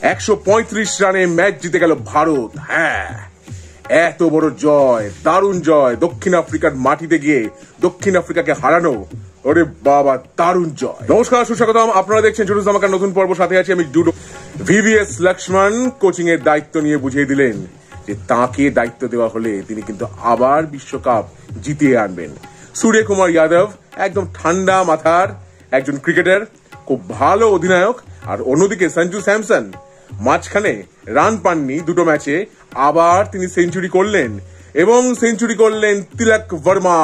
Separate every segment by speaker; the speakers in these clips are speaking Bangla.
Speaker 1: 135 রানে ম্যাচ জিতে গেল ভারত। হ্যাঁ, এত বড় জয়, দারুণ জয়, দক্ষিণ আফ্রিকার মাটিতে গিয়ে দক্ষিণ আফ্রিকাকে হারানো। ওরে বাবা, দারুণ জয়। নমস্কার, সুস্বাগতম। আপনারা দেখছেন জুডুস ধামাকার নতুন পর্ব। সাথে আছি আমি জুডু। ভিভিএস লক্ষ্মণ কোচিং এর দায়িত্ব নিয়ে বুঝিয়ে দিলেন যে তাকে দায়িত্ব দেওয়া হলে তিনি কিন্তু আবার বিশ্বকাপ জিতিয়ে আনবেন। সূর্যকুমার যাদব একদম ঠান্ডা মাথার একজন ক্রিকেটার, খুব ভালো অধিনায়ক। আর অন্যদিকে সঞ্জু স্যামসন মাঝখানে রান পাননি দুটো ম্যাচে, আবার তিনি সেঞ্চুরি করলেন এবং সেঞ্চুরি করলেন তিলক বর্মা।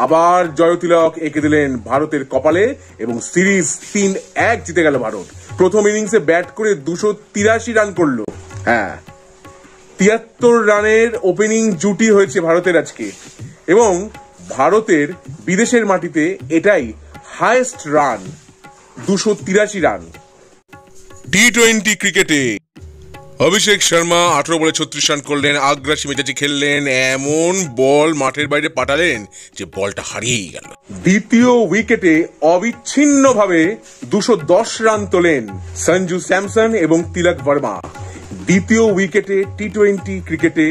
Speaker 1: আবার জয় তিলক এঁকে দিলেন ভারতের কপালে এবং সিরিজ 3-1 জিতে গেল ভারত। প্রথম ইনিংসে ব্যাট করে 283 রান করলো। হ্যাঁ, 73 রানের ওপেনিং জুটি হয়েছে ভারতের আজকে এবং ভারতের বিদেশের মাটিতে এটাই হাইয়েস্ট রান, 283 রান। টি-20 ক্রিকেটে অভিষেক শর্মা 18 বলে 36 রান করলেন, আগ্রাসী মেজাজে খেললেন, এমন বল মাঠের বাইরে পাঠালেন যে বলটা হারিয়েই গেল। দ্বিতীয় উইকেটে অবিচ্ছিন্নভাবে 210 রান তোলেন সঞ্জু স্যামসন এবং তিলক বর্মা। দ্বিতীয় উইকেটে টি-20 ক্রিকেটে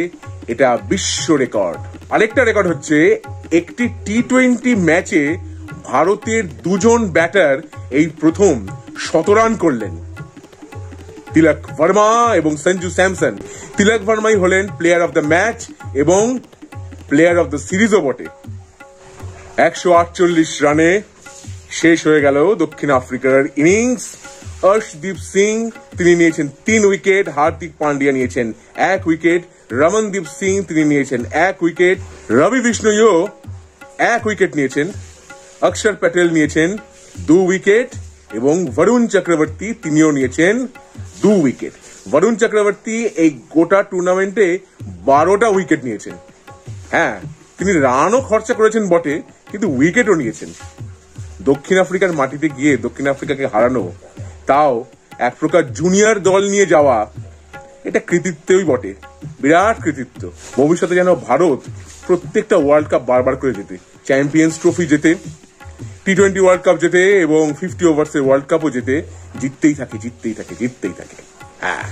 Speaker 1: এটা বিশ্ব রেকর্ড। আরেকটা রেকর্ড হচ্ছে, একটি টি-20 ম্যাচে ভারতের দুজন ব্যাটার এই প্রথম 100 রান করলেন, তিলক বর্মা এবং সঞ্জু স্যামসন। তিলক বর্মাই হলেন প্লেয়ার অফ দ্য ম্যাচ এবং প্লেয়ার অফ দ্য সিরিজও বটে। 148 রানে শেষ হয়ে গেল দক্ষিণ আফ্রিকার ইনিংস। অর্শদীপ সিং তিনি নিয়েছেন 3 উইকেট, হার্দিক পান্ডিয়া নিয়েছেন 1 উইকেট, রমনদীপ সিং তিনি নিয়েছেন 1 উইকেট, রবি বিষ্ণইও 1 উইকেট নিয়েছেন, অক্ষর প্যাটেল নিয়েছেন 2 উইকেট এবং বরুণ চক্রবর্তী তিনিও নিয়েছেন 2 উইকেট। বরুণ চক্রবর্তী এই গোটা টুর্নামেন্টে 12টা উইকেট নিয়েছেন। হ্যাঁ, তিনি রানও খরচা করেছেন বটে, কিন্তু উইকেটও নিয়েছেন। দক্ষিণ আফ্রিকার মাটিতে গিয়ে দক্ষিণ আফ্রিকাকে হারানো, তাও এক প্রকার জুনিয়র দল নিয়ে যাওয়া, এটা কৃতিত্বই বটে, বিরাট কৃতিত্ব। ভবিষ্যতে যেন ভারত প্রত্যেকটা ওয়ার্ল্ড কাপ বারবার করে জেতে, চ্যাম্পিয়ন্স ট্রফি জেতে, টি-20 ওয়ার্ল্ড কাপ জেতে এবং 50 ওভার্সের ওয়ার্ল্ড কাপও জেতে, জিততেই থাকে। হ্যাঁ।